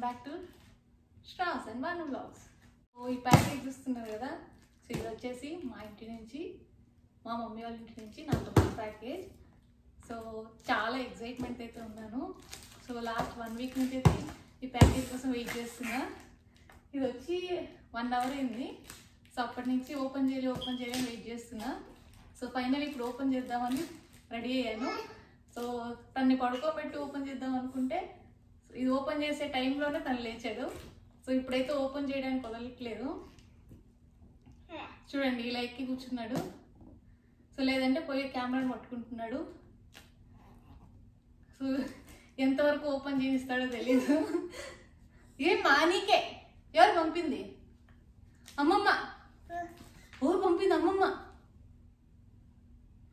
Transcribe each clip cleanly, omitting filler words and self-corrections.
Back to straws and Banu vlogs. So ఈ package చూస్తున్నారు కదా. సో ఇది వచ్చేసి మా ఇంటి నుంచి, మా మమ్మీ వాళ్ళ ఇంటి నుంచి నాకు ప్యాకేజ్. సో చాలా ఎక్సైట్మెంట్ అయితే ఉన్నాను. సో లాస్ట్ 1 వీక్ నుంచి అయితే ఈ ప్యాకేజ్ కోసం వెయిట్ చేస్తున్నా. ఇది వచ్చి 1 అవర్ అయింది. సో అప్పటి నుంచి ఓపెన్ చేయాలని వెయిట్ చేస్తున్నా. సో ఫైనల్ ఇప్పుడు ఓపెన్ చేద్దామని రెడీ అయ్యాను. సో తన్ని పడుకోబెట్టి ఓపెన్ చేద్దాం అనుకుంటే ఇది ఓపెన్ చేసే టైంలోనే తను లేచాడు. సో ఇప్పుడైతే ఓపెన్ చేయడానికి వదలట్లేదు. చూడండి ఇలా ఎక్కి కూర్చున్నాడు. సో లేదంటే పోయి కెమెరాని పట్టుకుంటున్నాడు. సో ఎంతవరకు ఓపెన్ చేయిస్తాడో తెలీదు. ఏం మానీకే ఎవరు పంపింది? అమ్మమ్మ. ఎవరు పంపింది?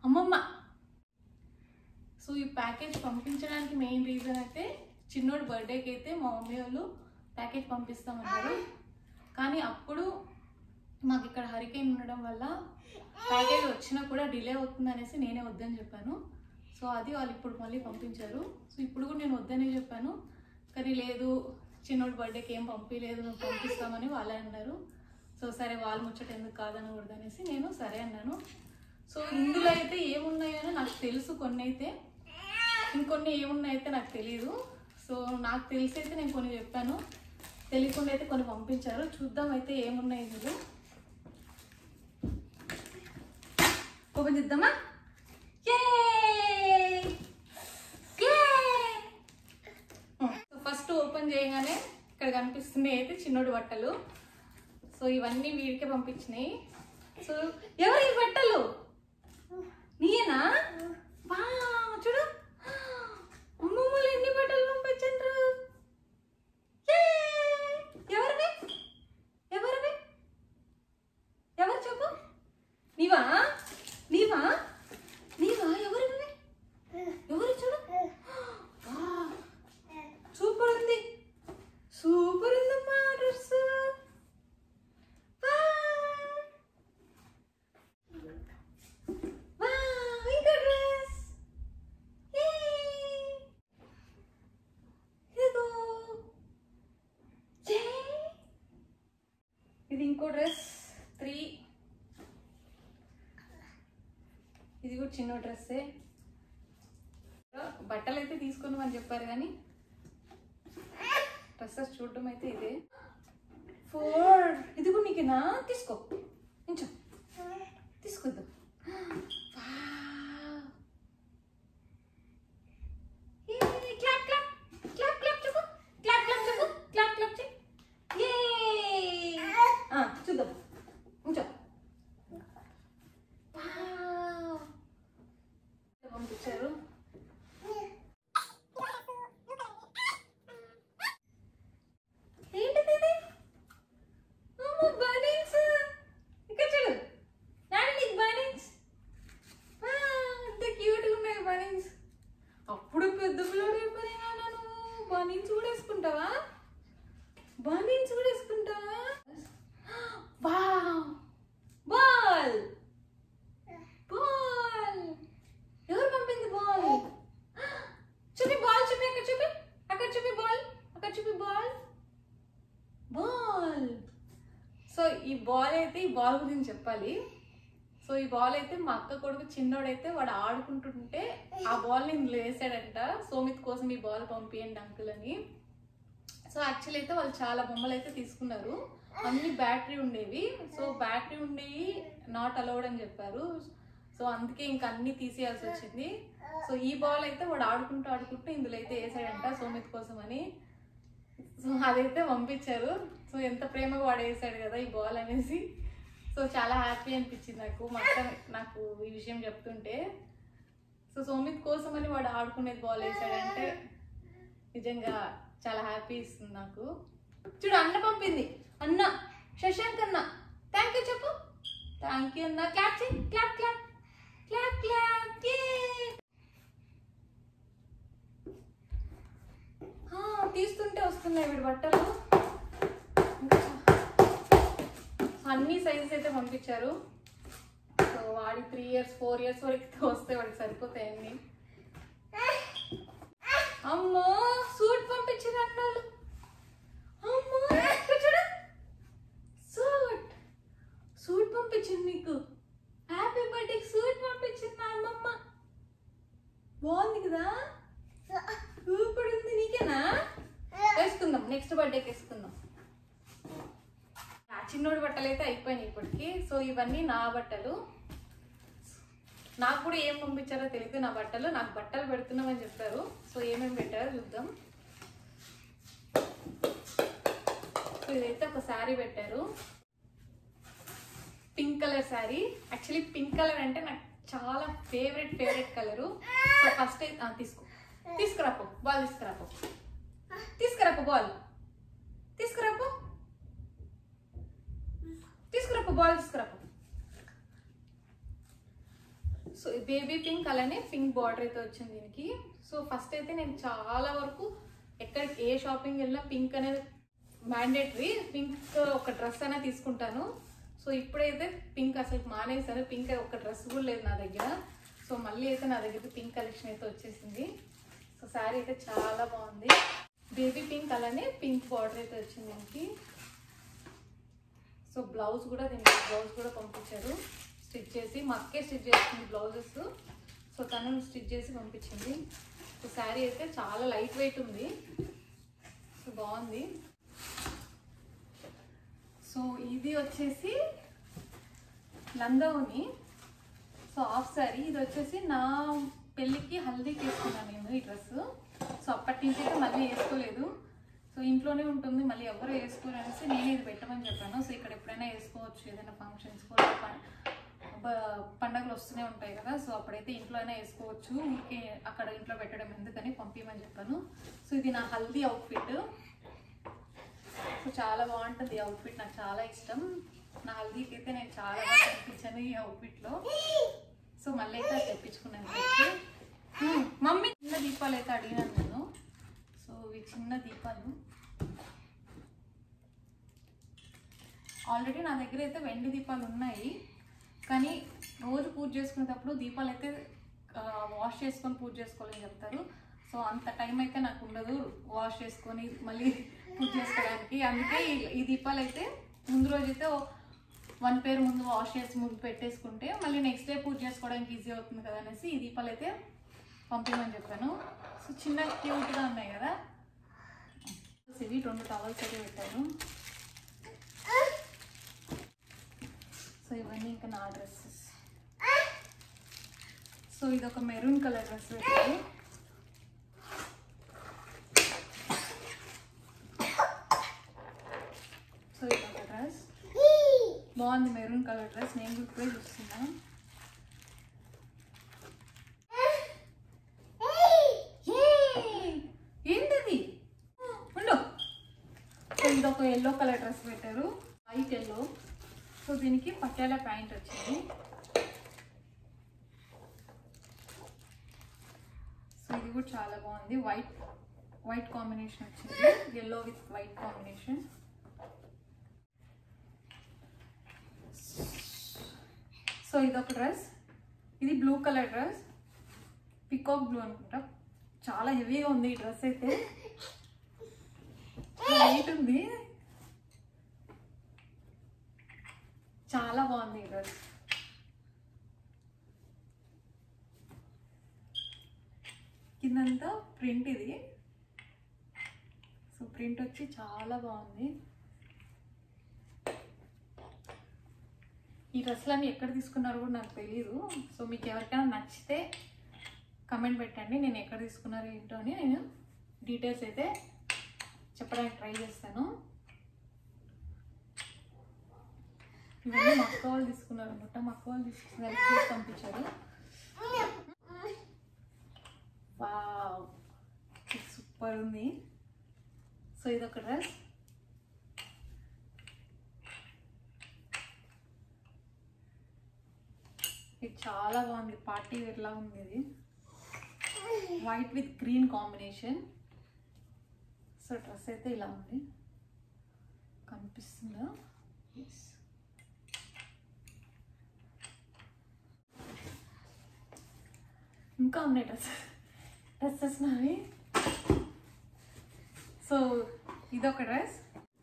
అమ్మమ్మ. సో ఈ ప్యాకేజ్ పంపించడానికి మెయిన్ రీజన్ అయితే చిన్నోడు బర్త్డేకి అయితే మా మమ్మీ వాళ్ళు ప్యాకేజ్ పంపిస్తామన్నారు. కానీ అప్పుడు మాకు ఇక్కడ హరికేన్ ఉండడం వల్ల ప్యాకేజ్ వచ్చినా కూడా డిలే అవుతుంది అనేసి నేనే వద్దని చెప్పాను. సో అది వాళ్ళు ఇప్పుడు మళ్ళీ పంపించారు. సో ఇప్పుడు కూడా నేను వద్దనే చెప్పాను. కానీ లేదు, చిన్నోడు బర్త్డేకి ఏం పంపించలేదు, మేము పంపిస్తామని వాళ్ళే అన్నారు. సో సరే వాళ్ళు ముచ్చట ఎందుకు కాదనకూడదు అనేసి నేను సరే అన్నాను. సో ఇందులో అయితే ఏమున్నాయో నాకు తెలుసు, కొన్ని అయితే, ఇంకొన్ని ఏమున్నాయితే నాకు తెలియదు. సో నాకు తెలిసి అయితే నేను కొన్ని చెప్పాను, తెలియకుండా అయితే కొన్ని పంపించారు. చూద్దాం అయితే ఏమున్నాయి ఇందులో. ఓపెన్ చేద్దామా? ఫస్ట్ ఓపెన్ చేయగానే ఇక్కడ కనిపిస్తున్నాయి అయితే చిన్నోడు బట్టలు. సో ఇవన్నీ వీడికే పంపించినాయి. సో ఎవరు ఈ బట్టలు? నీయేనా? వా చూడు, అమ్మమ్మలు ఎన్ని బట్టలు పంపించండ్రు. ఎవరివి ఎవరివి ఎవరు చెప్పు? నీవా నీవా నీవా? ఎవరివి? ఎవరు? చూడు, సూపర్ ఉంది, సూపర్ ఉందమ్మా డ్రెస్. ఇది ఇంకో డ్రెస్ 3. ఇది కూడా చిన్న డ్రెస్సే. బట్టలు అయితే తీసుకున్నామని చెప్పారు కానీ డ్రెస్సెస్ చూడటం అయితే ఇదే. 4. ఇది కూడా నీకేనా? తీసుకో, కొంచెం తీసుకొద్దాం. చూద్దాం కొంచెం. పంపించారు. ఏంటిది ఇది? బనీన్స్. ఇక్కడ చూడు నాని, నీకు బనీన్స్. ఎంత క్యూట్గా ఉన్నాయి బనీన్స్. అప్పుడు పెద్ద పిల్లడు అయిపోయినా నువ్వు బనీన్స్ కూడా వేసుకుంటావా? బనీన్స్ కూడా వేసుకుంటావా? Wow, ball ball. ఎవరు పంపింది బాల్? చూపి బాల్, చూపి అక్కడ, చూపి అక్కడ, చూపి బాల్ అక్కడ, చూపి బాల్ బాల్. సో ఈ బాల్ అయితే, ఈ బాల్ గురించి చెప్పాలి. సో ఈ బాల్ అయితే మా అక్క కొడుకు చిన్నోడైతే వాడు ఆడుకుంటుంటే ఆ బాల్ని ఇందులో వేసాడంట. సోమిత్ కోసం ఈ బాల్ పంపియండి అంకుల్ అని. సో యాక్చువల్లీ అయితే వాళ్ళు చాలా బొమ్మలు అయితే తీసుకున్నారు, అన్ని బ్యాటరీ ఉండేవి. సో బ్యాటరీ ఉండేవి నాట్ అలౌడ్ అని చెప్పారు. సో అందుకే ఇంకా అన్ని తీసేయాల్సి వచ్చింది. సో ఈ బాల్ అయితే వాడు ఆడుకుంటూ ఇందులో అయితే వేసాడంట సోమిత్ కోసం అని. సో అదైతే పంపించారు. సో ఎంత ప్రేమగా వాడు వేసాడు కదా ఈ బాల్ అనేసి. సో చాలా హ్యాపీ అనిపించింది నాకు ఈ విషయం చెప్తుంటే. సో సోమిత్ కోసం అని వాడు ఆడుకునేది బాల్ వేసాడంటే నిజంగా చాలా హ్యాపీ ఇస్తుంది నాకు. చూడు అన్న పంపింది, అన్న శశాంక్ అన్న. థ్యాంక్ యూ చెప్పు. థ్యాంక్ యూ అన్న. క్లాప్ చేయి, క్లాప్ క్లాప్ క్లాప్ క్లాప్. తీస్తుంటే వస్తున్నాయి వీడి బట్టలు. అన్ని సైజెస్ అయితే పంపించారు. సో వాడి 3 years 4 years వరకు వస్తే వాడికి సరిపోతాయి అన్ని. అమ్మో సూట్ పంపించారు అన్నాళ్ళు. బర్త్డేకి వేసుకుందాం. ఆ చిన్నోడి బట్టలు అయితే అయిపోయినాయి ఇప్పటికి. సో ఇవన్నీ నా బట్టలు. నాకు కూడా ఏం పంపించారో తెలియదు. నా బట్టలు నాకు బట్టలు పెడుతున్నామని చెప్పారు. సో ఏమేమి పెట్టారో చూద్దాం. సో ఇదైతే ఒక శారీ పెట్టారు, pink colour saree. Actually pink colour అంటే నాకు చాలా ఫేవరెట్ కలరు. సో ఫస్ట్ తీసుకురాపో బాల్, తీసుకురాపో బాల్, తీసుకురాపో. సో బేబీ పింక్ అలానే పింక్ బార్డర్ అయితే వచ్చింది దీనికి. సో ఫస్ట్ అయితే నేను చాలా వరకు ఎక్కడికి ఏ షాపింగ్ వెళ్ళినా పింక్ అనేది మ్యాండేటరీ. పింక్ ఒక డ్రెస్ అయినా తీసుకుంటాను. సో ఇప్పుడైతే పింక్ అసలు మానేసాను. పింక్ ఒక డ్రెస్ కూడా లేదు నా దగ్గర. సో మళ్ళీ అయితే నా దగ్గర పింక్ కలెక్షన్ అయితే వచ్చేసింది. సో శారీ అయితే చాలా బాగుంది. బేబీ పింక్ అలానే పింక్ బార్డర్ అయితే వచ్చింది దీనికి. సో బ్లౌజ్ కూడా పంపించారు స్టిచ్ చేసి. మా అక్కే స్టిచ్ చేస్తుంది బ్లౌజెస్. సో తను స్టిచ్ చేసి పంపించింది. సో శారీ అయితే చాలా లైట్ వెయిట్ ఉంది. సో బాగుంది. సో ఇది వచ్చేసి లంగావోని. So half sari. ఇది వచ్చేసి నా పెళ్ళికి హల్దీకి వేసుకున్నాను నేను ఈ డ్రెస్. సో అప్పటి నుంచి అయితే మళ్ళీ వేసుకోలేదు. సో ఇంట్లోనే ఉంటుంది, మళ్ళీ ఎవరు వేసుకోరు అనేసి నేను ఇది పెట్టమని చెప్పాను. సో ఇక్కడ ఎప్పుడైనా వేసుకోవచ్చు, ఏదైనా ఫంక్షన్స్ పండగలు వస్తూనే ఉంటాయి కదా. సో అప్పుడైతే ఇంట్లో అయినా వేసుకోవచ్చు, ఊరికే అక్కడ ఇంట్లో పెట్టడం ఎందుకని పంపించమని చెప్పాను. సో ఇది నా హల్దీ అవుట్ఫిట్. సో చాలా బాగుంటుంది ఈ అవుట్ఫిట్, నాకు చాలా ఇష్టం. నా హల్దీకి అయితే నేను చాలా బాగా కనిపించాను ఈ అవుట్ఫిట్లో. సో మళ్ళీ అయితే అది తెప్పించుకున్నాను. మమ్మీ చిన్న దీపాలు అయితే అడిగినాను నేను. సో ఇవి చిన్న దీపాలు. ఆల్రెడీ నా దగ్గర అయితే వెండి దీపాలు ఉన్నాయి, కానీ రోజు పూజ చేసుకునేటప్పుడు దీపాలు అయితే వాష్ చేసుకొని పూజ చేసుకోవాలని చెప్తారు. సో అంత టైం అయితే నాకు ఉండదు వాష్ చేసుకొని మళ్ళీ పూజ చేసుకోవడానికి. అందుకే ఈ దీపాలు అయితే ముందు రోజు అయితే 1 పేరు ముందు వాష్ చేసి ముందు పెట్టేసుకుంటే మళ్ళీ నెక్స్ట్ డే పూజ చేసుకోవడానికి ఈజీ అవుతుంది కదా అనేసి ఈ దీపాలు అయితే పంపించమని చెప్పాను. సో చిన్న క్యూట్గా ఉన్నాయి కదా. ఇవి 2 టవల్స్ అయితే పెట్టాను. సో ఇవన్నీ ఇంకా నా డ్రెస్సెస్. సో ఇది ఒక మెరూన్ కలర్ డ్రెస్ పెట్టారు. సో ఇది ఒక డ్రెస్ బాగుంది, మెరూన్ కలర్ డ్రెస్. నేను ఇప్పుడే చూస్తున్నా. ఏంటది ఉండు. సో ఇది ఒక ఎల్లో కలర్ డ్రెస్ పెట్టారు, వైట్ ఎల్లో. సో దీనికి పట్యాల ప్యాంట్ వచ్చింది. సో ఇది కూడా చాలా బాగుంది, వైట్ కాంబినేషన్ వచ్చింది, yellow with white combination. So ఇది ఒక డ్రెస్, ఇది blue colour dress, peacock blue అనుకుంటా. చాలా హెవీగా ఉంది ఈ డ్రెస్ అయితే, వెయిట్ ఉంది, చాలా బాగుంది ఈ డ్రెస్. కిందంతా ప్రింట్ ఇది. సో ప్రింట్ వచ్చి చాలా బాగుంది. ఈ డ్రెస్లన్నీ ఎక్కడ తీసుకున్నారో కూడా నాకు తెలియదు. సో మీకు ఎవరికైనా నచ్చితే కమెంట్ పెట్టండి, నేను ఎక్కడ తీసుకున్నారో ఏంటో అని నేను డీటెయిల్స్ అయితే చెప్పడానికి ట్రై చేస్తాను. ఇవన్నీ మా అక్క వాళ్ళు తీసుకున్నారు అనమాట. మా అక్క వాళ్ళు తీసుకున్నారు, పంపించారు. వావ్, సూపర్ ఉంది. సో ఇదొక డ్రెస్. ఇది చాలా బాగుంది, పార్టీ వేర్ లా ఉంది. ఇది white with green combination. So dress అయితే ఇలా ఉంది, కనిపిస్తుందా? ఎస్. ఇంకా ఉన్నాయి డ్రెస్సెస్ నావి. సో ఇదొక డ్రెస్.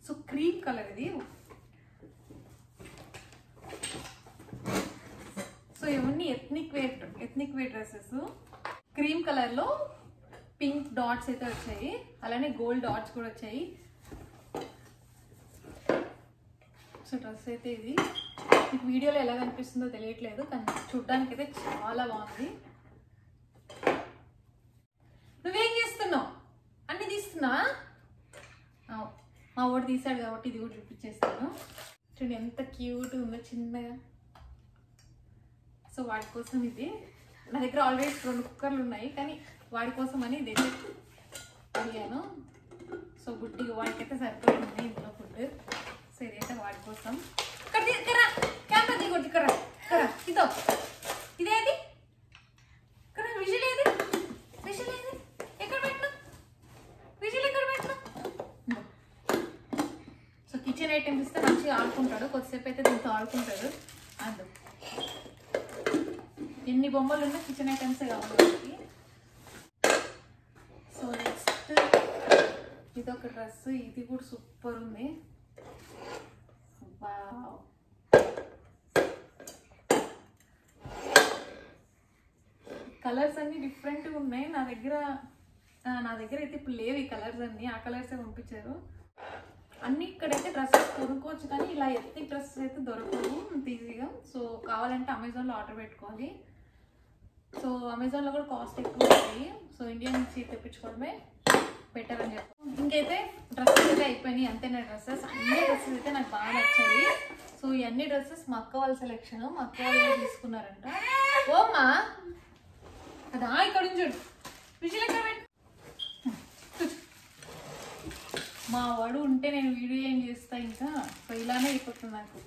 సో క్రీమ్ కలర్ ఇది. సో ఇవన్నీ ఎథ్నిక్ వేర్ డ్రెస్సెస్. క్రీమ్ కలర్లో పింక్ డాట్స్ అయితే వచ్చాయి, అలానే గోల్డ్ డాట్స్ కూడా వచ్చాయి. సో డ్రెస్ అయితే ఇది మీకు వీడియోలో ఎలా కనిపిస్తుందో తెలియట్లేదు, కానీ చూడ్డానికి అయితే చాలా బాగుంది. నువ్వేం చేస్తున్నావు? అన్ని తీస్తున్నా? మా వాడు తీసాడు కాబట్టి ఇది కూడా చూపించేస్తాను. చూడండి ఎంత క్యూట్ ఉందో చిన్నగా. సో వాడి కోసం ఇది, నా దగ్గర ఆల్రెడీ 2 కుక్కర్లు ఉన్నాయి, కానీ వాడి కోసం అని ఇది అడిగాను. సో గుడ్డిగా వాడికైతే సరిపోతుంది ఇంట్లో ఫుడ్. సో ఇదైతే వాడి కోసం. క్యామెరా దిగొద్దు కరా కరా ఇదో ఇదేది కరా విజువల్ ఏది విజువల్ ఏది ఎక్కడ పెట్టినా విజువల్ ఎక్కడ పెట్టినా. సో కిచెన్ ఐటమ్స్ ఇస్తే మంచిగా ఆడుకుంటాడు, కొద్దిసేపు అయితే దీంతో ఆడుకుంటాడు. అందు ఎన్ని బొమ్మలు ఉన్నా కిచెన్ ఐటమ్సే కావాలి. సో నెక్స్ట్ ఇదొక డ్రెస్, ఇది కూడా సూపర్ ఉంది. కలర్స్ అన్ని డిఫరెంట్గా ఉన్నాయి. నా దగ్గర అయితే ఇప్పుడు లేవు ఈ కలర్స్ అన్ని, ఆ కలర్సే పంపించారు అన్ని. ఇక్కడైతే డ్రెస్సెస్ కొనుక్కోవచ్చు, కానీ ఇలా ఎత్నిక్ డ్రెస్సెస్ అయితే దొరకవు ఈజీగా. సో కావాలంటే అమెజాన్లో ఆర్డర్ పెట్టుకోవాలి. సో అమెజాన్లో కూడా కాస్ట్ ఎక్కువ ఉంటాయి. సో ఇండియా నుంచి తెప్పించుకోవడమే బెటర్ అని చెప్పి. ఇంకైతే డ్రెస్సెస్ అయితే అయిపోయినాయి, అంతేనా డ్రెస్సెస్. అన్ని డ్రెస్సెస్ అయితే నాకు బాగా నచ్చాయి. సో ఈ అన్ని డ్రెస్సెస్ మా అక్క వాళ్ళ సెలెక్షన్, మా అక్క వాళ్ళు తీసుకున్నారంట. ఓమ్మా అదా ఇక్కడ చూడు విజువల్ ఎక్కడ పెట్టు. మా వాడు ఉంటే నేను వీడియో ఏం చేస్తా ఇంకా. సో ఇలానే అయిపోతుంది నాకు.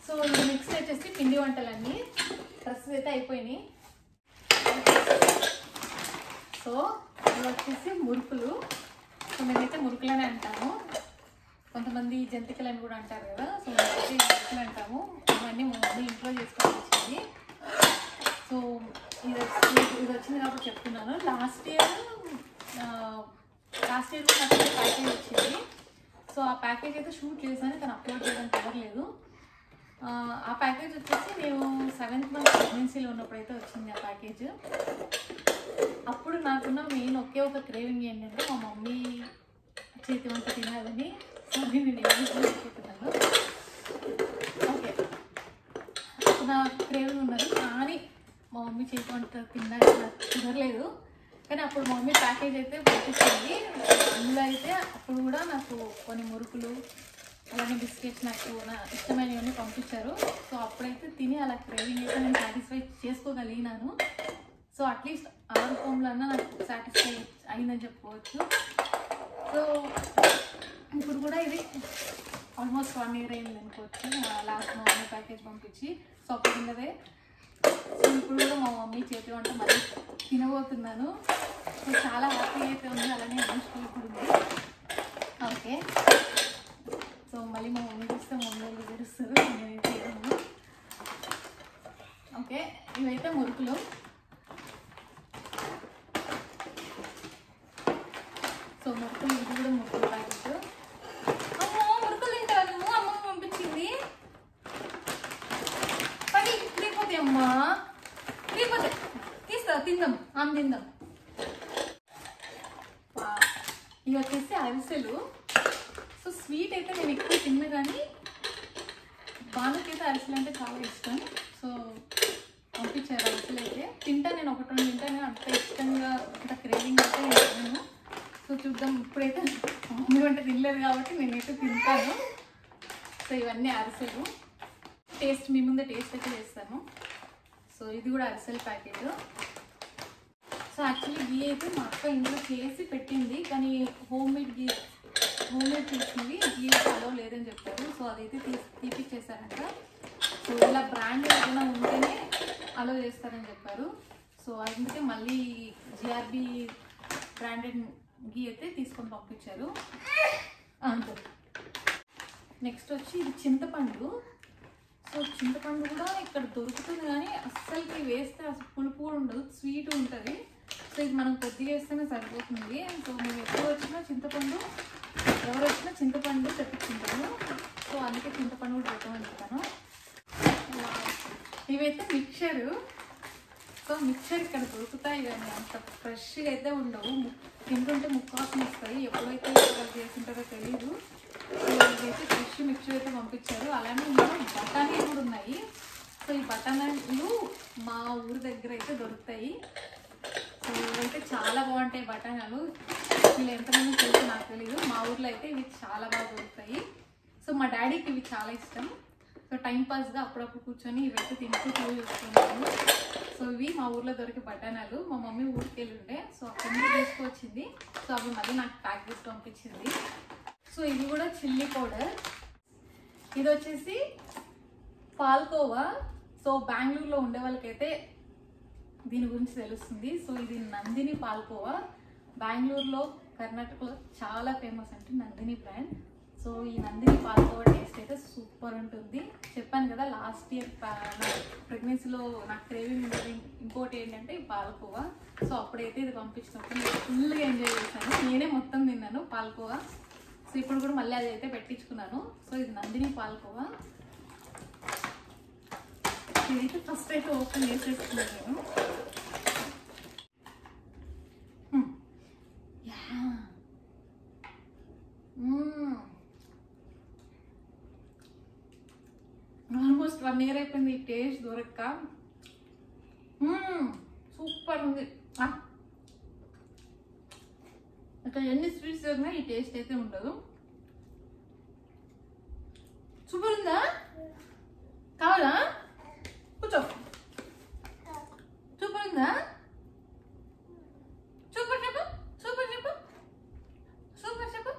సో నెక్స్ట్ వచ్చేసి పిండి వంటలన్నీ. డ్రెస్సెస్ అయితే అయిపోయినాయి. సో ఇవి వచ్చేసి మురుకులు. సో మేమైతే మురుకులనే అంటాము, కొంతమంది జంతికలు అని కూడా అంటారు కదా. సో మేమైతే మురుకులు అంటాము. ఇవన్నీ మమ్మీ ఇంట్లో చేసుకొని వచ్చింది. సో ఇది వచ్చింది కాబట్టి చెప్తున్నాను. లాస్ట్ ఇయర్ కూడా నాకు ప్యాకేజ్ వచ్చింది. సో ఆ ప్యాకేజ్ అయితే షూట్ చేశాను, కానీ అప్లోడ్ చేయడానికి కుదరలేదు. ఆ ప్యాకేజ్ వచ్చేసి నేను 7th మంత్ ప్రెగ్నెన్సీలో ఉన్నప్పుడైతే వచ్చింది ఆ ప్యాకేజ్. అప్పుడు నాకున్న మెయిన్ ఒక క్రేవింగ్ ఏంటంటే మా మమ్మీ చేతి వంట తినాలని. సో నేను నేర్చుకుంటున్నాను. ఓకే, నా క్రేవింగ్ ఉన్నది, కానీ మా మమ్మీ చేతి వంట తినడానికి నాకు కుదరలేదు. కానీ అప్పుడు మా మమ్మీ ప్యాకేజ్ అయితే పంపించింది. అందులో అయితే అప్పుడు కూడా నాకు కొన్ని మురుకులు అలాగే బిస్కెట్స్ నాకు నా ఇష్టమైనవన్నీ పంపించారు. సో అప్పుడైతే తిని అలా క్రేవింగ్ అయితే నేను సాటిస్ఫై చేసుకోగలిగినాను. సో అట్లీస్ట్ ఆ రూపంలో నాకు సాటిస్ఫై అయిందని చెప్పుకోవచ్చు. సో ఇప్పుడు కూడా ఇది ఆల్మోస్ట్ 1 year అయింది అనుకోవచ్చు లాస్ట్ మా మమ్మీ ప్యాకేజ్ పంపించి. సో అప్పుడు ఉన్నదే. సో ఇప్పుడు కూడా మా మమ్మీ చేతి వంట మళ్ళీ తినబోతున్నాను. సో చాలా హ్యాపీ అయితే ఉంది, అలానే ఎమోషనల్ కూడా ఉంది. ఓకే, సో మళ్ళీ మా మమ్మీ చూస్తే మమ్మీ తెలుస్తుంది నేనైతే ఏదన్నా. ఓకే, ఇవైతే మురుకులు. సో మురుకులు, ఇది కూడా మురుకులు ప్యాకెట్. అమ్మో మురుకులు తింటాను, అమ్మ పంపించింది. పని లేకపోతే అమ్మా లేకపోతే తీస్తా, తిందాం తిందాం. ఇవి వచ్చేసి అరిసెలు. సో స్వీట్ అయితే నేను ఎక్కువ తిన్నా, కానీ బాణకైతే అరిసెలు అంటే చాలా ఇష్టం. సో పంపించారు అరిసెలు అయితే. తింటా నేను, 1-2 తింటాను, అంత ఇష్టంగా అంత క్రేవింగ్ అయితే నేను. సో చూద్దాం, ఇప్పుడైతే మమ్మీ వంట తినలేదు కాబట్టి నేనైతే తింటాను. సో ఇవన్నీ అరిసెలు. టేస్ట్ మీ ముందే టేస్ట్ అయితే చేస్తాను. సో ఇది కూడా అరిసెల్ ప్యాకెట్. సో యాక్చువల్లీ గీ అయితే మా అక్క ఇంట్లో చేసి పెట్టింది, కానీ హోమ్ మేడ్ చేసినవి గీ అలో లేదని చెప్పారు. సో అదైతే తీపిచ్చేసారంట. సో ఇలా బ్రాండ్ ఏదైనా ఉంటేనే అలో చేస్తారని చెప్పారు. సో అందుకే మళ్ళీ జిఆర్బి బ్రాండెడ్ గీ అయితే తీసుకొని పంపించారు. అంతే. నెక్స్ట్ వచ్చి ఇది చింతపండు. సో చింతపండు కూడా ఇక్కడ దొరుకుతుంది, కానీ అస్సలకి వేస్తే అసలు పులుపు కూడా ఉండదు, స్వీట్ ఉంటుంది. సో ఇది మనం కొద్దిగా వేస్తేనే సరిపోతుంది. సో మేము ఎప్పుడు వచ్చినా చింతపండు, ఎవరు వచ్చినా చింతపండు తెప్పించుకుంటాను. సో అందుకే చింతపండు కూడా పెట్టమని చెప్తాను. ఇవైతే మిక్చరు. సో మిక్చర్ ఇక్కడ దొరుకుతాయి ఉంటాయి కానీ అంత ఫ్రెష్గా అయితే ఉండవు. తింటుంటే ముక్కాసం వస్తాయి. ఎప్పుడైతే వాళ్ళు చేస్తుంటారో తెలీదు. సో ఇవైతే ఫ్రెష్ మిక్చర్ అయితే పంపించారు. అలానే ఇందులో బఠానీలు కూడా ఉన్నాయి. సో ఈ బఠానీలు మా ఊరి దగ్గర అయితే దొరుకుతాయి. సో ఇవైతే చాలా బాగుంటాయి బఠానీలు. వీళ్ళు ఎంతమంది తెలుసు నాకు తెలియదు. మా ఊర్లో అయితే ఇవి చాలా బాగా దొరుకుతాయి. సో మా డాడీకి ఇవి చాలా ఇష్టం. సో టైంపాస్గా అప్పుడప్పుడు కూర్చొని ఇవైతే తింటూ చూస్తున్నాను. సో ఇవి మా ఊర్లో దొరికే బఠానాలు. మా మమ్మీ ఊరికి వెళ్ళి ఉండే, సో అక్కడి నుంచి తీసుకొచ్చింది. సో అవి మళ్ళీ నాకు ప్యాక్ చేసి పంపించింది. సో ఇది కూడా చిల్లీ పౌడర్. ఇది వచ్చేసి పాల్కోవా. సో బెంగళూరులో ఉండే వాళ్ళకైతే దీని గురించి తెలుస్తుంది. సో ఇది నందిని పాల్కోవా. బెంగళూరులో కర్ణాటకలో చాలా ఫేమస్ అంటే నందిని బ్రాండ్. సో ఈ నందిని పాల్కోవా టేస్ట్ అయితే సూపర్ ఉంటుంది. చెప్పాను కదా లాస్ట్ ఇయర్ ప్రెగ్నెన్సీలో నాకు క్రేవింగ్ ఇంకోటి ఏంటంటే ఈ పాల్కోవా. సో అప్పుడైతే ఇది పంపించినప్పుడు నేను ఫుల్గా ఎంజాయ్ చేశాను. నేనే మొత్తం తిన్నాను పాల్కోవా. సో ఇప్పుడు కూడా మళ్ళీ అది అయితే పెట్టించుకున్నాను. సో ఇది నందిని పాల్కోవా. ఇదైతే ఫస్ట్ అయితే ఓపెన్ చేసేసుకున్నాను నేను. ఆల్మోస్ట్ 1 year అయిపోయింది ఈ టేస్ట్ దొరక్క. సూపర్ ఉంది. అక్కడ ఎన్ని స్వీట్స్ దొరికినా ఈ టేస్ట్ అయితే ఉండదు. సూపర్ ఉందా? కావాలా? కూర్చో. సూపర్ ఉందా? సూపర్ చెప్పు. సూపర్ చెప్పు. సూపర్ చెప్పు.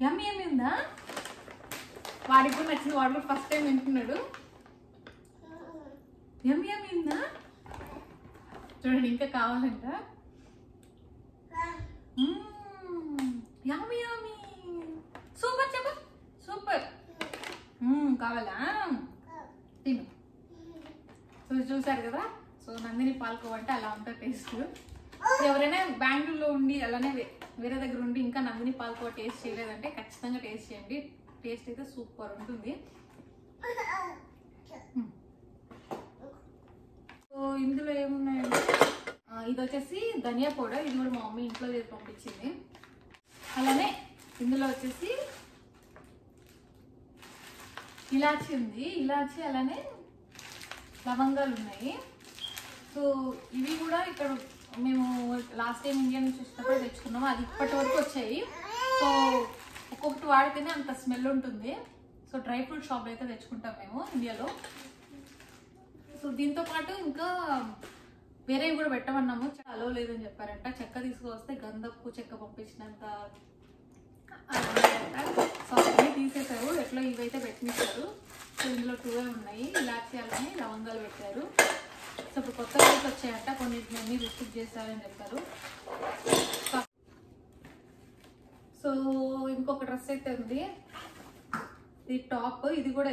యమ్మీ యమ్మీ ఉందా? వాడికి కూడా నచ్చింది. వాడు కూడా ఫస్ట్ టైం వింటున్నాడు. యమ్మీ యమ్మీ ఉందా? చూడండి ఇంకా కావాలంట. యమ్మీ యమ్మీ. సూపర్ చెప్పు. సూపర్. కావాలా? తిను. సో చూసారు కదా. సో నందిని పాల్కోవా అంటే అలా ఉంటుంది టేస్ట్. ఎవరైనా బెంగళూరులో ఉండి అలానే వేరే దగ్గర ఉండి ఇంకా నందిని పాల్కోవా టేస్ట్ చేయలేదంటే ఖచ్చితంగా టేస్ట్ చేయండి. టేస్ట్ అయితే సూపర్ ఉంటుంది. సో ఇందులో ఏమున్నాయంటే ఇది వచ్చేసి ధనియా పౌడర్. ఇది కూడా మా మమ్మీ ఇంట్లో చేసి పంపించింది. అలానే ఇందులో వచ్చేసి ఇలాచీ ఉంది. ఇలాచీ అలానే లవంగాలు ఉన్నాయి. సో ఇవి కూడా ఇక్కడ మేము లాస్ట్ టైం ఇండియా నుంచి వచ్చినప్పుడు తెచ్చుకున్నాము. అది ఇప్పటి వరకు వచ్చాయి. సో ఒక్కొక్కటి వాడితేనే అంత స్మెల్ ఉంటుంది. సో డ్రై ఫ్రూట్ షాప్ అయితే తెచ్చుకుంటాం మేము ఇండియాలో. సో దీంతో పాటు ఇంకా వేరేవి కూడా పెట్టమన్నాము. అలో లేదని చెప్పారంట. చెక్క తీసుకొస్తే గంధపు చెక్క పంపించినంత సో అవన్నీ తీసేసారు. ఎట్లా ఇవైతే పెట్టించారు. సో ఇందులో 2 ఉన్నాయి. ఇలాచీ అలానే లవంగాలు పెట్టారు. సో ఇప్పుడు కొత్త రైస్ వచ్చాయంట. కొన్నిటిని రిస్ట్రిక్ట్ చేశారని చెప్పారు. సో ఇంకొక డ్రెస్ అయితే ఉంది. ఇది టాప్. ఇది కూడా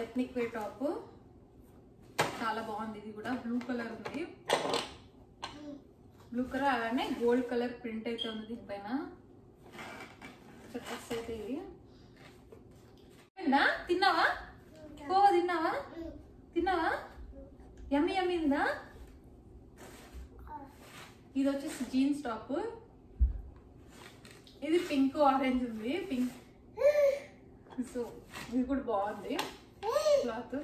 ఎథ్నిక్ వేర్ టాప్. చాలా బాగుంది. ఇది కూడా బ్లూ కలర్ ఉంది. బ్లూ కలర్ అలానే గోల్డ్ కలర్ ప్రింట్ అయితే ఉంది దీనిపైన. డ్రెస్ అయితే ఇది. తిన్నావా? కోవా తిన్నావా? తిన్నావా? యమ్మీ యమ్మీ ఉందా? ఇది వచ్చేసి జీన్స్ టాప్. ఇది పింక్ ఆరెంజ్ ఉంది. పింక్. సో ఇది కూడా బాగుంది క్లాత్.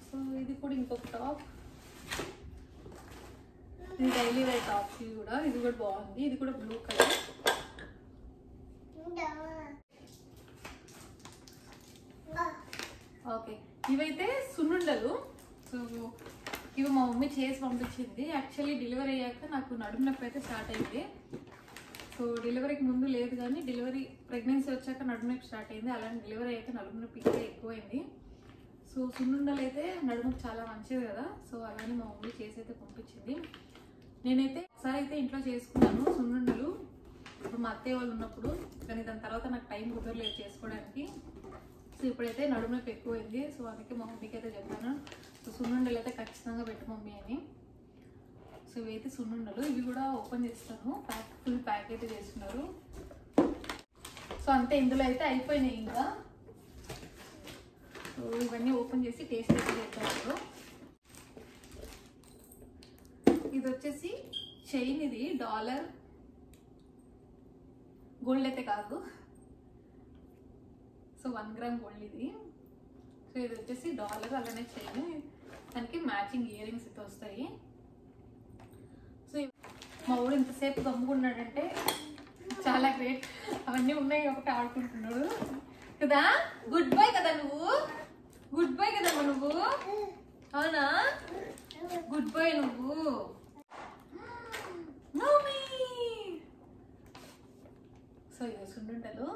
సో ఇది కూడా ఇంకొక టాప్. ఇది డైలీ వేర్ టాప్స్. ఇది కూడా బాగుంది. ఇది కూడా బ్లూ కలర్. ఓకే ఇవైతే సున్నుండలు. సో ఇవి మా మమ్మీ చేసి పంపించింది. యాక్చువల్లీ డెలివరీ అయ్యాక నాకు నడుము నొప్పి అయితే స్టార్ట్ అయింది. సో డెలివరీకి ముందు లేదు కానీ డెలివరీ ప్రెగ్నెన్సీ వచ్చాక నడుము నొప్పి స్టార్ట్ అయింది. అలానే డెలివరీ అయ్యాక నడుము నొప్పి ఇంకా ఎక్కువైంది. సో సున్నుండలు అయితే నడుముకు చాలా మంచిది కదా. సో అలానే మా మమ్మీ చేసి అయితే పంపించింది. నేనైతే ఒకసారి అయితే ఇంట్లో చేసుకున్నాను సున్నుండలు. ఇప్పుడు మా అత్తయ్య వాళ్ళు ఉన్నప్పుడు. కానీ దాని తర్వాత నాకు టైం కుదరలేదు చేసుకోవడానికి. సో ఇప్పుడైతే నడుము నొప్పి ఎక్కువైంది. సో అందుకే మా మమ్మీకి అయితే చెప్పాను. సో సున్నుండలు అయితే ఖచ్చితంగా పెట్టు మమ్మీ అని. సో ఇవైతే సున్నుండలు. ఇవి కూడా ఓపెన్ చేస్తాను. ఫుల్ ప్యాక్ అయితే చేస్తున్నారు. సో అంతే ఇందులో అయితే అయిపోయినాయి ఇంకా. సో ఇవన్నీ ఓపెన్ చేసి టేస్ట్ అయితే చేస్తారు. ఇది వచ్చేసి చైన్, ఇది డాలర్ గోల్డ్ అయితే కాదు, సో 1 గ్రామ్ గోల్డ్ ఇది. సో ఇది వచ్చేసి డాలర్, అలానే చైన్, దానికి మ్యాచింగ్ ఇయర్ రింగ్స్ అయితే వస్తాయి. సో మా ఊరు ఇంతసేపు గమ్ముకున్నాడంటే చాలా గ్రేట్. అవన్నీ ఉన్నాయి ఒకటి ఆడుకుంటున్నాడు కదా. గుడ్ బై కదా నువ్వు, గుడ్ బై కదమ్మా నువ్వు, అవునా? గుడ్ బై నువ్వు. సో ఇది సున్నుండలు.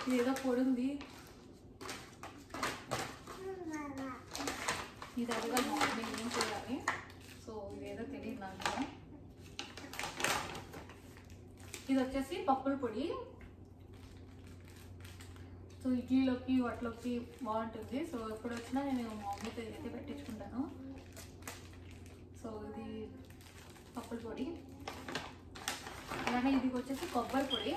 ఇదేదో పొడి ఉంది, ఇది అదిగా నేను ఏం చేయాలి. సో ఇదేదో తెలియదు నాకు. ఇది వచ్చేసి పప్పుల పొడి. సో ఇడ్లీలోకి వాటిలోకి బాగుంటుంది. సో ఎప్పుడు వచ్చినా నేను మా మమ్మీతో అయితే పెట్టించుకుంటాను. సో ఇది పప్పుల పొడి. అలానే ఇది వచ్చేసి కొబ్బరి పొడి.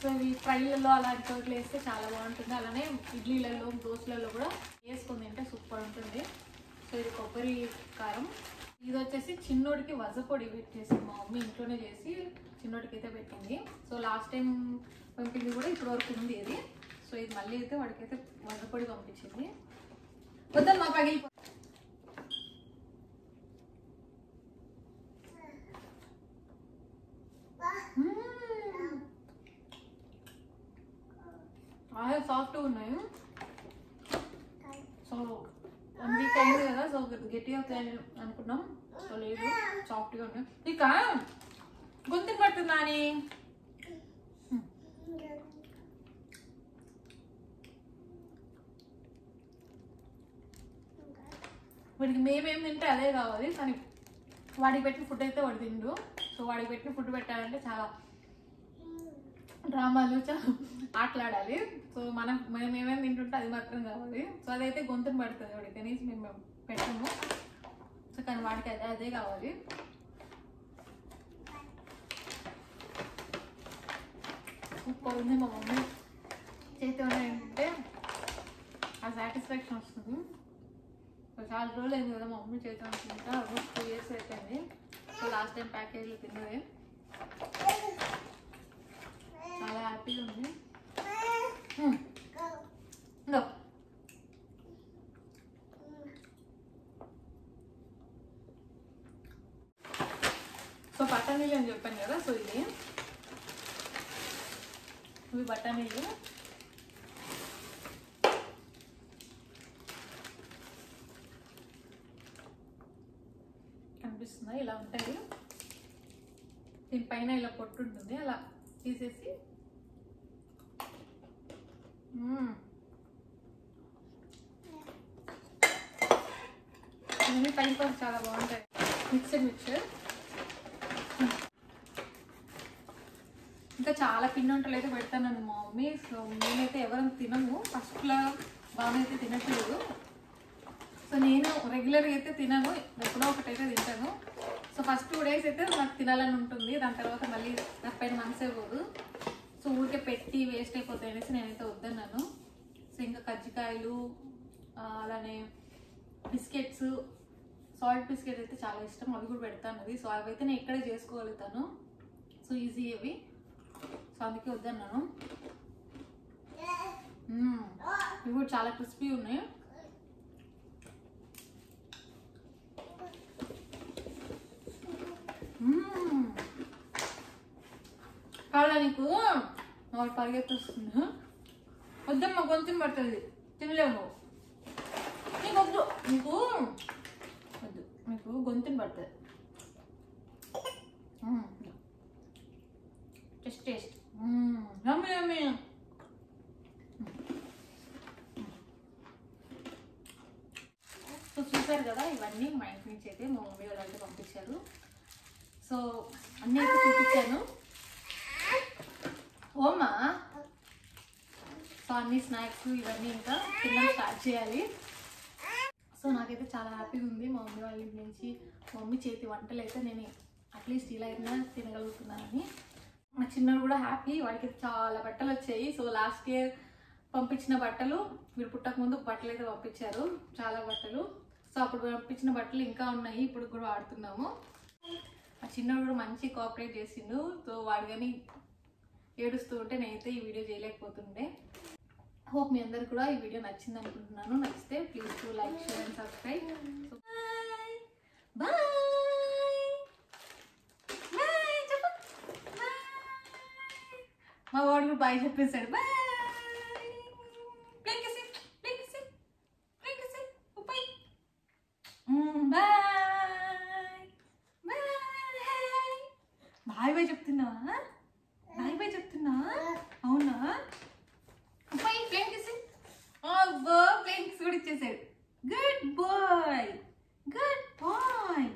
సో ఇవి ఫ్రైలలో అలాంటి చోట్ల వేస్తే చాలా బాగుంటుంది. అలానే ఇడ్లీలలో దోశలలో కూడా వేసుకొని తింటే సూపర్ ఉంటుంది. సో ఇది కొబ్బరి కారం. ఇది వచ్చేసి చిన్నోడికి వజపొడి పెట్టేసి మా మమ్మీ ఇంట్లోనే చేసి చిన్నోడికి అయితే పెట్టింది. సో లాస్ట్ టైం పంపింది కూడా ఇప్పటి వరకు ఉంది ఇది. సో ఇది మళ్ళీ అయితే వాడికైతే వజపొడి పంపించింది. వద్దని మా పగిలి సాఫ్ట్గా ఉన్నాయి. సో 1 వీక్ అయింది కదా, సో గట్టిగా అవుతాయని అనుకున్నాం. సో లేదు, సాఫ్ట్గా ఉన్నాయి. ఇక గొంతుకు పడుతుందా అని వాడికి మేమేం తింటే అదే కావాలి, కానీ వాడికి పెట్టిన ఫుడ్ అయితే వాడు తిండు. సో వాడికి పెట్టిన ఫుడ్ పెట్టాలంటే చాలా డ్రామాలు, చాలా ఆటలాడాలి. సో మేము ఏమేమి తింటుంటే అది మాత్రం కావాలి. సో అదైతే గొంతును పడుతుంది వాడికి, కనీసం మేము పెట్టాము. సో కానీ వాడికి అదే కావాలి. సూపర్ ఉంది. మా మమ్మీ చేతి ఏంటంటే ఆ సాటిస్ఫాక్షన్ వస్తుంది. సో చాలా రోజులు అయింది కదా మా మమ్మీ చేతి అనుకుంటా, ఆల్మోస్ట్ 2 years అయిపోయింది. సో లాస్ట్ టైం ప్యాకేజ్లో తిన్నది, చాలా హ్యాపీగా ఉంది. సో బఠానీలు అని చెప్పాను కదా, సో ఇవి బఠానీలు. కనిపిస్తుందా? ఇలా ఉంటాయి. దీనిపైన ఇలా పొట్టు ఉంటుంది, అలా తీసేసి ఇవన్నీ టైం పాస్ చాలా బాగుంటాయి. మిక్సర్ ఇంకా చాలా పిండి వంటలు అయితే పెడతాను మా మమ్మీ. సో నేనైతే ఎవరైనా తినము, ఫస్ట్లో బాగానైతే తినట్లేదు. సో నేను రెగ్యులర్గా అయితే తినను, ఎప్పుడో ఒకటైతే తింటాను. సో ఫస్ట్ 2 days అయితే నాకు తినాలని ఉంటుంది, దాని తర్వాత మళ్ళీ నా పైన మనసే పోదు. సో ఊరికే పెట్టి వేస్ట్ అయిపోతాయి అనేసి నేనైతే వద్దన్నాను. సో ఇంకా కజ్జికాయలు, అలానే బిస్కెట్స్, సాల్ట్ బిస్కెట్ అయితే చాలా ఇష్టం, అవి కూడా పెడతాను. సో అవి అయితే నేను ఇక్కడే చేసుకోగలుగుతాను. సో ఈజీ అవి, సో అందుకే వద్దన్నాను. ఇవి కూడా చాలా క్రిస్పీ ఉన్నాయి. కావాలా నీకు? వాళ్ళు పరిగెత్తుస్తుంది. వద్దమ్మా, గొంతుని పడుతుంది, తినలేవు నువ్వు. నీకు వద్దు, నీకు వద్దు, నీకు గొంతుని పడుతుంది. టేస్ట్ యమ్మీ యమ్మీ. సో చూసారు కదా, ఇవన్నీ మా ఇంటి నుంచి అయితే మా మమ్మీ వాళ్ళు అయితే పంపించారు. సో అన్నీ అయితే చూపించాను. ఓమా, సో అన్ని స్నాక్స్ ఇవన్నీ ఇంకా తినడం స్టార్ట్ చేయాలి. సో నాకైతే చాలా హ్యాపీగా ఉంది మా మమ్మీ వాళ్ళ ఇంటి నుంచి మా మమ్మీ చేతి వంటలు అయితే నేను అట్లీస్ట్ ఇలా అయినా తినగలుగుతున్నానని. మా చిన్నోడు కూడా హ్యాపీ, వాడికి చాలా బట్టలు వచ్చాయి. సో లాస్ట్ ఇయర్ పంపించిన బట్టలు, వీడు పుట్టక ముందు బట్టలు అయితే పంపించారు, చాలా బట్టలు. సో అప్పుడు పంపించిన బట్టలు ఇంకా ఉన్నాయి, ఇప్పుడు కూడా వాడుతున్నాము. ఆ చిన్నోడు కూడా మంచి కోఆపరేట్ చేసిండు. సో వాడు కానీ ఏడుస్తూ ఉంటే నేనైతే ఈ వీడియో చేయలేకపోతుండే. హోప్ మీ అందరికి కూడా ఈ వీడియో నచ్చింది అనుకుంటున్నాను. నచ్చితే please to like, share and subscribe. Bye bye చెప్పు. మా వాడు కూడా బాయ్ చెప్పేశాడు. బాయ్ బాయ్ బాయ్ చెప్తున్నావా? బాయ్ బాయ్ చెప్తున్నావా? అవునా? ప్లేన్ కిస్ కూడా ఇచ్చేసాడు. Good boy, good bye.